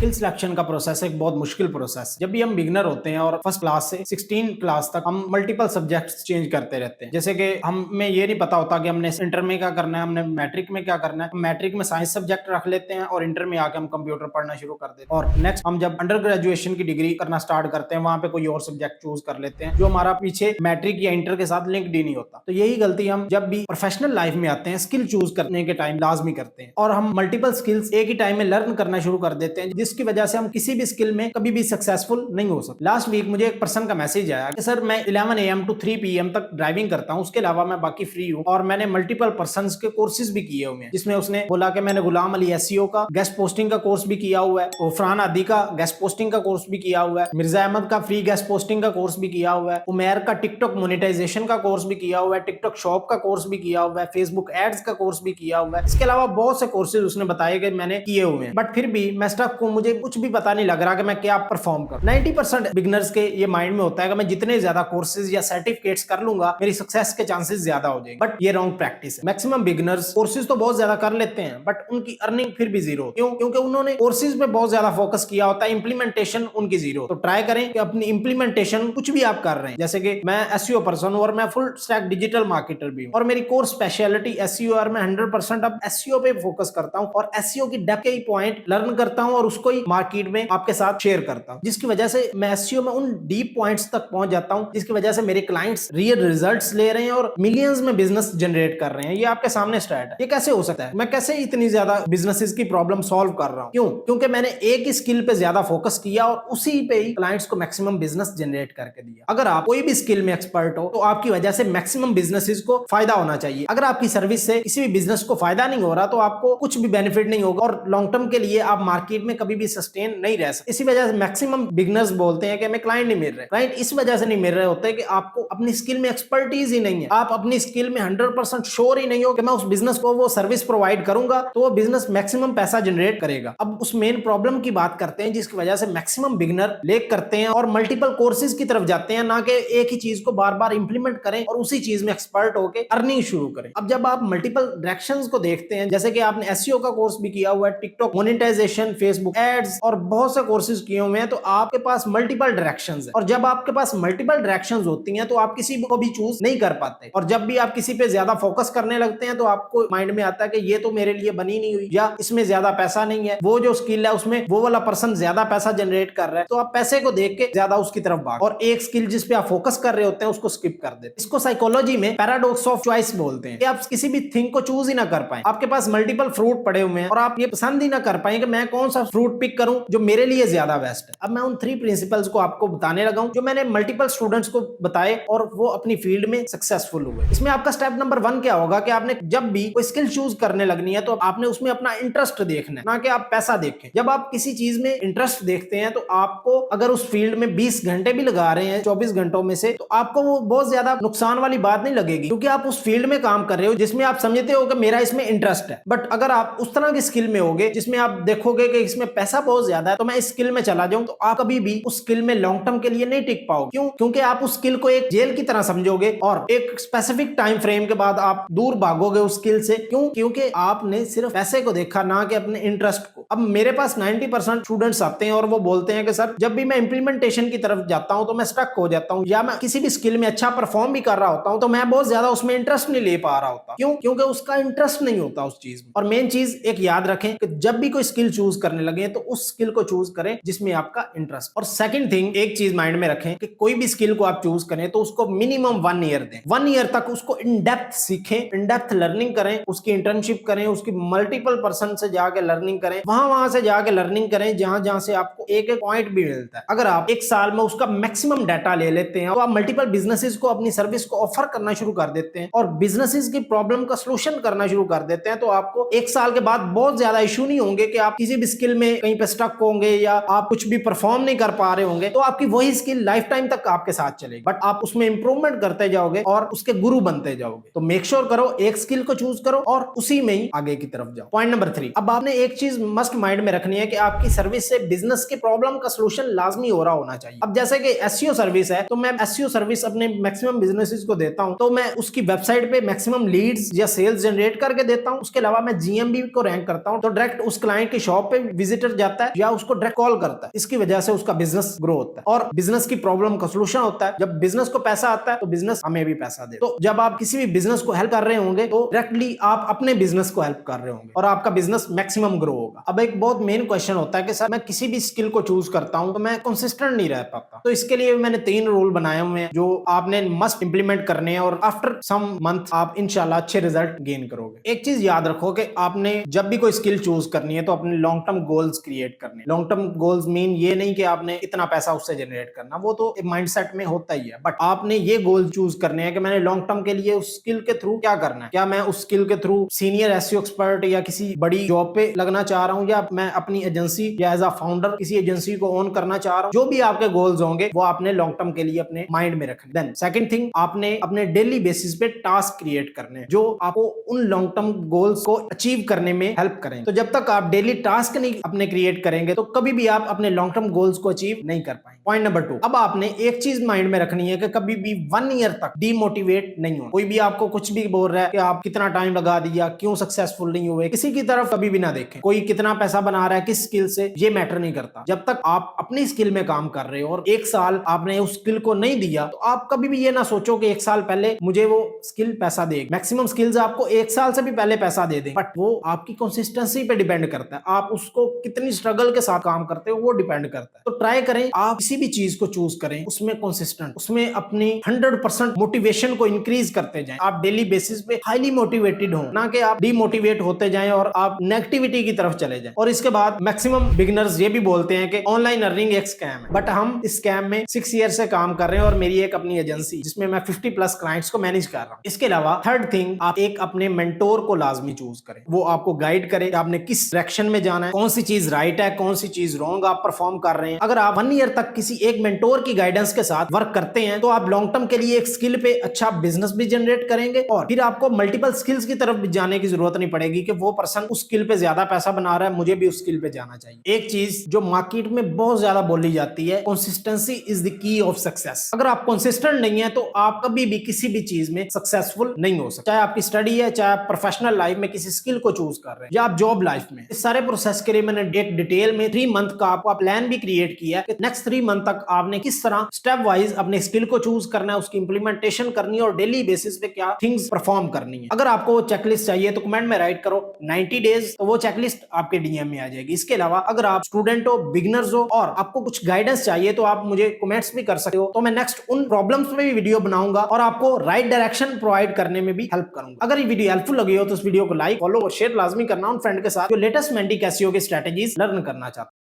Skill selection का process एक बहुत मुश्किल प्रोसेस। जब भी हम बिगिनर होते हैं और फर्स्ट क्लास से 16 क्लास तक हम मल्टीपल सब्जेक्ट्स चेंज करते रहते हैं। जैसे कि हमें ये नहीं पता होता कि हमने इंटर में क्या करना है, हमने मैट्रिक में क्या करना है। मैट्रिक में साइंस सब्जेक्ट रख लेते हैं और इंटर में आके हम कंप्यूटर पढ़ना शुरू कर देते हैं। और नेक्स्ट हम जब अंडर ग्रेजुएशन की डिग्री करना स्टार्ट करते हैं, वहां पे कोई और सब्जेक्ट चूज कर लेते हैं जो हमारा पीछे मैट्रिक या इंटर के साथ लिंक्ड ही नहीं होता। तो यही गलती हम जब भी प्रोफेशनल लाइफ में आते हैं, स्किल चूज करने के टाइम लाजमी करते हैं और हम मल्टीपल स्किल्स एक ही टाइम में लर्न करना शुरू कर देते हैं, जिसकी वजह से हम किसी भी स्किल में कभी भी सक्सेसफुल नहीं हो सकते। लास्ट वीक मुझे एक पर्सन का मैसेज आया कि सर मैं 11 AM to 3 PM तक ड्राइविंग करता हूं, उसके अलावा मैं बाकी फ्री हूं और मैंने मल्टीपल पर्सन के कोर्सेज भी किए हुए हैं। जिसमें उसने बोला कि मैंने गुलाम अली एसईओ का गेस्ट पोस्टिंग का कोर्स भी किया हुआ है, उफरान आदि का गेस्ट पोस्टिंग का कोर्स भी किया हुआ है, मिर्जा अहमद का फ्री गेस्ट पोस्टिंग का कोर्स भी किया हुआ है, उमेर का टिकटॉक मोनेटाइजेशन का कोर्स भी किया हुआ है, टिकटॉक शॉप का कोर्स भी किया हुआ है, फेसबुक एड्स का कोर्स भी किया हुआ है। इसके अलावा बहुत से कोर्सेज उसने बताए कि मैंने किए हुए हैं, बट फिर भी मैं स्टक को मुझे कुछ भी पता नहीं लग रहा कि मैं क्या परफॉर्म करूं। 90% बिगिनर्स के ये माइंड में होता है कि मैं जितने ज्यादा कोर्सेज या सर्टिफिकेट्स कर लूंगा मेरी सक्सेस के चांसेस ज्यादा हो जाएंगे, बट ये रॉन्ग प्रैक्टिस है। मैक्सिमम बिगिनर्स कोर्सेज तो बहुत ज्यादा कर लेते हैं बट उनकी अर्निंग फिर भी जीरो। क्यों? क्योंकि उन्होंने कोर्सेज पे बहुत ज्यादा फोकस किया होता है, इंप्लीमेंटेशन उनकी जीरो। तो ट्राई करें कि अपनी इंप्लीमेंटेशन कुछ भी आप कर रहे हैं, जैसे कि मैं एसईओ पर्सन हूं और मैं फुल स्टैक डिजिटल मार्केटर भी हूं और मेरी कोर स्पेशलिटी एसईओ और मैं 100% अब एसईओ पे फोकस करता हूं और एसईओ की डेप्थ के पॉइंट लर्न करता हूं और उसको ही मार्केट में आपके साथ शेयर करता हूं, जिसकी वजह से मैं एसईओ में उन डीप पॉइंट्स तक पहुंच जाता हूं जिसकी वजह से मेरे क्लाइंट्स रियल रिजल्ट्स ले रहे हैं और मिलियंस में बिजनेस जनरेट कर रहे हैं। ये आपके सामने स्टैट है। ये कैसे हो सकता है? मैं कैसे इतनी ज्यादा बिजनेसेस की प्रॉब्लम सॉल्व कर रहा हूं? क्यों? क्योंकि मैंने एक ही स्किल पे ज्यादा फोकस किया और उसी पे ही क्लाइंट्स को मैक्सिमम बिजनेस जनरेट करके दिया। अगर आप कोई भी स्किल में एक्सपर्ट हो तो आपकी वजह से मैक्सिमम बिजनेसेस को फायदा होना चाहिए। अगर आपकी सर्विस से किसी भी बिजनेस को फायदा नहीं हो रहा तो आपको कुछ भी बेनिफिट नहीं होगा और लॉन्ग टर्म के लिए आप मार्केट में कभी भी सस्टेन नहीं रह सकते। इसी वजह से मैक्सिमम बिगनर्स बोलते हैं कि हमें क्लाइंट नहीं मिल रहे। क्लाइंट इस वजह से नहीं मिल रहे होते कि आपको अपनी स्किल में एक्सपर्टीज ही नहीं है, आप अपनी स्किल में 100% श्योर ही नहीं हो कि मैं उस बिजनेस को वो सर्विस प्रोवाइड करूंगा तो वो बिजनेस मैक्सिमम पैसा जनरेट करेगा। अब उस मेन प्रॉब्लम की बात करते हैं जिसकी वजह से मैक्सिमम बिगनर लेक करते हैं और मल्टीपल कोर्सेज की तरफ जाते हैं, ना कि एक ही चीज को बार बार इंप्लीमेंट करें और उसी चीज में एक्सपर्ट होकर अर्निंग शुरू करें। अब जब आप मल्टीपल डायरेक्शंस को देखते हैं, जैसे कि आपने एसईओ का कोर्स भी किया हुआ है, टिकटॉक मोनेटाइजेशन, फेसबुक एड्स और बहुत से कोर्सेज किए हुए हैं, तो आपके पास मल्टीपल डायरेक्शंस है और जब आपके पास मल्टीपल डायरेक्शंस होती हैं तो आप किसी को भी चूज नहीं कर पाते और जब भी आप किसी पे ज्यादा फोकस करने लगते हैं तो आपको माइंड में आता है कि ये तो मेरे लिए बनी नहीं हुई या इसमें ज्यादा पैसा नहीं है, वो जो स्किल है उसमें वो वाला पर्सन ज्यादा पैसा जनरेट कर रहा है, तो आप पैसे को देख के ज्यादा उसकी तरफ भाग और एक स्किल जिस पे आप फोकस कर रहे होते हैं उसको स्किप कर देते हैं। इसको साइकोलॉजी में पैराडॉक्स ऑफ चॉइस बोलते हैं कि आप किसी भी थिंग को चूज ही ना कर पाए। आपके पास मल्टीपल फ्रूट पड़े हुए हैं और आप ये पसंद ही ना कर पाए कि मैं कौन सा फ्रूट पिक करूं जो मेरे लिए ज्यादा बेस्ट है। अब मैं उन 3 प्रिंसिपल्स को आपको बताने लगा हूं जो मैंने मल्टीपल स्टूडेंट्स को बताए और वो अपनी फील्ड में सक्सेसफुल हुए। इसमें आपका स्टेप नंबर 1 क्या होगा कि आपने जब भी कोई स्किल चूज करने लगनी है तो आपने उसमें अपना इंटरेस्ट देखना है, ना कि आप पैसा देखें। जब आप किसी चीज में इंटरेस्ट देखते हैं तो आपको अगर उस फील्ड में 20 घंटे भी लगा रहे हैं 24 घंटों में से, तो आपको वो बहुत ज्यादा नुकसान वाली बात नहीं लगेगी क्योंकि आप उस फील्ड में काम कर रहे हो जिसमें आप समझते हो कि मेरा इसमें इंटरेस्ट है। बट अगर आप उस तरह की स्किल में होगे जिसमें आप देखोगे कि इसमें पैसा बहुत ज्यादा है तो मैं इस स्किल में चला जाऊं, तो आप कभी भी उस स्किल में लॉन्ग टर्म के लिए नहीं टिक पाओगे। क्यों? क्योंकि आप उस स्किल को एक जेल की तरह समझोगे और एक स्पेसिफिक टाइम फ्रेम के बाद आप दूर भागोगे उस स्किल से। क्यों? क्योंकि आपने सिर्फ पैसे को देखा, ना कि अपने इंटरेस्ट को। अब मेरे पास 90% स्टूडेंट्स आते हैं और वो बोलते हैं कि सर जब भी मैं इंप्लीमेंटेशन की तरफ जाता हूं तो मैं स्टक हो जाता हूं, या मैं किसी भी स्किल में अच्छा परफॉर्म भी कर रहा होता हूं तो मैं बहुत ज्यादा उसमें इंटरेस्ट नहीं ले पा रहा होता। क्यों? क्योंकि उसका इंटरेस्ट नहीं होता उस चीज में। और मेन चीज एक याद रखें कि जब भी कोई स्किल चूज करने लगे तो उस स्किल को चूज करें जिसमें आपका इंटरेस्ट। और सेकंड थिंग, एक चीज माइंड में रखें कि कोई भी स्किल को आप चूज करें तो उसको मिनिमम 1 ईयर दें। 1 ईयर तक उसको इन डेप्थ सीखें, इन डेप्थ लर्निंग करें, उसकी इंटर्नशिप करें, उसकी मल्टीपल पर्सन से जाके लर्निंग करें, वहां से जाके लर्निंग करें जहां से आपको एक एक पॉइंट भी मिलता है। अगर आप एक साल में उसका मैक्सिमम डाटा ले लेते हैं तो आप मल्टीपल बिजनेसेस को अपनी सर्विस को ऑफर करना शुरू कर देते हैं और बिजनेसेस की प्रॉब्लम का सलूशन करना शुरू कर देते हैं, तो आपको एक साल के बाद बहुत ज्यादा इशू नहीं होंगे कि आप किसी भी स्किल में कहीं पे स्टक होंगे या आप कुछ भी परफॉर्म नहीं कर पा रहे होंगे। तो आपकी वही स्किल लाइफ टाइम तक आपके साथ चलेगी, बट आप उसमें इंप्रूवमेंट करते जाओगे और उसके गुरु बनते जाओगे। तो मेक श्योर करो एक स्किल को चूज करो और उसी में ही आगे की तरफ जाओ। पॉइंट नंबर 3, अब आपने एक चीज मस्ट माइंड में रखनी है कि आपकी सर्विस से बिजनेस के प्रॉब्लम का सलूशन लाजमी हो रहा होना चाहिए। अब जैसे कि एसईओ सर्विस है तो मैं एसईओ सर्विस अपने मैक्सिमम बिजनेसेस को देता हूं तो मैं उसकी वेबसाइट पे मैक्सिमम लीड्स या सेल्स जनरेट करके देता हूं। उसके अलावा मैं जीएमबी को रैंक करता हूं तो डायरेक्ट उस क्लाइंट की शॉप पे विजिटर मैनेजर जाता है या उसको डायरेक्ट कॉल करता है। इसकी वजह से उसका बिजनेस ग्रो होता है और बिजनेस की प्रॉब्लम का सोल्यूशन होता है। जब बिजनेस को पैसा आता है तो बिजनेस हमें भी पैसा दे। तो जब आप किसी भी बिजनेस को हेल्प कर रहे होंगे तो डायरेक्टली आप अपने बिजनेस को हेल्प कर रहे होंगे और आपका बिजनेस मैक्सिमम ग्रो होगा। अब एक बहुत मेन क्वेश्चन होता है कि सर मैं किसी भी स्किल को चूज करता हूं तो मैं कंसिस्टेंट नहीं रह पाता। तो इसके लिए मैंने 3 रूल बनाए हुए हैं जो आपने मस्ट इंप्लीमेंट करने हैं और आफ्टर सम मंथ आप इंशाल्लाह अच्छे रिजल्ट गेन करोगे। एक चीज याद रखो कि आपने जब भी कोई स्किल चूज करनी है तो अपने लॉन्ग टर्म गोल्स क्रिएट करने। लॉन्ग टर्म गोल्स मीन ये नहीं कि आपने इतना पैसा उससे जनरेट करना, वो तो माइंडसेट में होता ही है, बट आपने ये गोल चूज करने हैं कि मैंने लॉन्ग टर्म के लिए उस स्किल के थ्रू क्या करना है। क्या मैं उस स्किल के थ्रू सीनियर एसईओ एक्सपर्ट या किसी बड़ी जॉब पे लगना चाह रहा हूं, या मैं अपनी एजेंसी या एज अ फाउंडर किसी एजेंसी को ओन करना चाह रहा हूं। जो भी आपके गोल्स होंगे वो आपने लॉन्ग टर्म के लिए अपने माइंड में रखने। देन सेकंड थिंग, आपने अपने डेली बेसिस पे टास्क क्रिएट करने जो आपको उन लॉन्ग टर्म गोल्स को अचीव करने में हेल्प करें। तो जब तक आप डेली टास्क नहीं अपने क्रिएट करेंगे तो कभी भी आप अपने लॉन्ग टर्म गोल्स को अचीव नहीं कर पाएंगे। पॉइंट नंबर 2, अब आपने एक चीज माइंड में रखनी है कि कभी भी 1 ईयर तक डीमोटिवेट नहीं हो। कोई भी आपको कुछ भी बोल रहा है कि आप कितना टाइम लगा दिया, क्यों सक्सेसफुल नहीं हुए, किसी की तरफ कभी भी ना देखें। कोई कितना पैसा बना रहा है किस स्किल से, ये मैटर नहीं करता। जब तक आप अपनी स्किल में काम कर रहे हो और 1 साल आपने उस स्किल को नहीं दिया तो आप कभी भी ये ना सोचो कि 1 साल पहले मुझे वो स्किल पैसा देगी। मैक्सिमम स्किल्स आपको 1 साल से भी पहले पैसा दे दें, बट वो आपकी कंसिस्टेंसी पे डिपेंड करता है। आप उसको कितनी स्ट्रगल के साथ काम करते हो वो डिपेंड करता है। तो ट्राई करें, आप किसी भी चीज को चूज करें उसमें कंसिस्टेंट, उसमें अपनी 100% मोटिवेशन को इंक्रीज करते जाएं। आप डेली बेसिस पे हाईली मोटिवेटेड हो, ना कि आप डीमोटिवेट होते जाएं और आप नेगेटिविटी की तरफ चले जाएं। और इसके बाद मैक्सिमम बिगिनर्स ये भी बोलते हैं कि ऑनलाइन अर्निंग एक स्कैम है, बट हम इस स्कैम में 6 ईयर से काम कर रहे हैं और मेरी एक अपनी एजेंसी जिसमें मैं 50+ क्लाइंट्स को मैनेज कर रहा हूं। इसके अलावा थर्ड थिंग, आप एक अपने मेंटोर को लाजमी चूज करें। वो आपको गाइड करे कि आपने किस डायरेक्शन में जाना है, कौन सी चीज राइट है, कौन सी चीज रॉन्ग आप परफॉर्म कर रहे हैं। अगर आप 1 ईयर तक किसी एक मेंटोर की गाइडेंस के साथ वर्क करते हैं तो आप लॉन्ग टर्म के लिए एक स्किल पे अच्छा बिजनेस भी जनरेट करेंगे और फिर आपको मल्टीपल स्किल्स की तरफ भी जाने की जरूरत नहीं पड़ेगी कि वो पर्सन उस स्किल पे ज्यादा पैसा बना रहा है, मुझे भी उस स्किल पे जाना चाहिए। एक चीज जो मार्केट में बहुत ज्यादा बोली जाती है, consistency is the key of success. अगर आप कंसिस्टेंट नहीं है तो आप कभी भी किसी भी चीज में सक्सेसफुल नहीं हो सकते। चाहे आपकी स्टडी है, चाहे आप प्रोफेशनल लाइफ में किसी स्किल को चूज कर रहे हैं या आप जॉब लाइफ में। इस सारे प्रोसेस के लिए मैंने एक डिटेल में 3 मंथ का आपको प्लान भी क्रिएट किया है कि नेक्स्ट 3 मंथ तक आपने किस तरह स्टेप वाइज अपने स्किल को चूज करना है, उसकी इंप्लीमेंटेशन करनी है और डेली बेसिस पे क्या थिंग्स परफॉर्म करनी है। अगर आपको वो चेकलिस्ट चाहिए तो कमेंट में राइट करो 90 डेज, तो वो चेकलिस्ट आपके डीएम में आ जाएगी। इसके अलावा अगर आप स्टूडेंट हो, बिगिनर्स हो और आपको कुछ गाइडेंस चाहिए तो आप मुझे कमेंट्स भी कर सकते हो, तो मैं नेक्स्ट उन प्रॉब्लम्स में भी वीडियो बनाऊंगा और आपको राइट डायरेक्शन प्रोवाइड करने में भी हेल्प करूंगा। अगर ये वीडियो हेल्पफुल लगी हो तो इस वीडियो को लाइक, फॉलो और शेयर लाजमी करना उन फ्रेंड के साथ जो लेटेस्ट मेंटी कैसियो की स्ट्रेटेजीज लर्न करना चाहते हैं।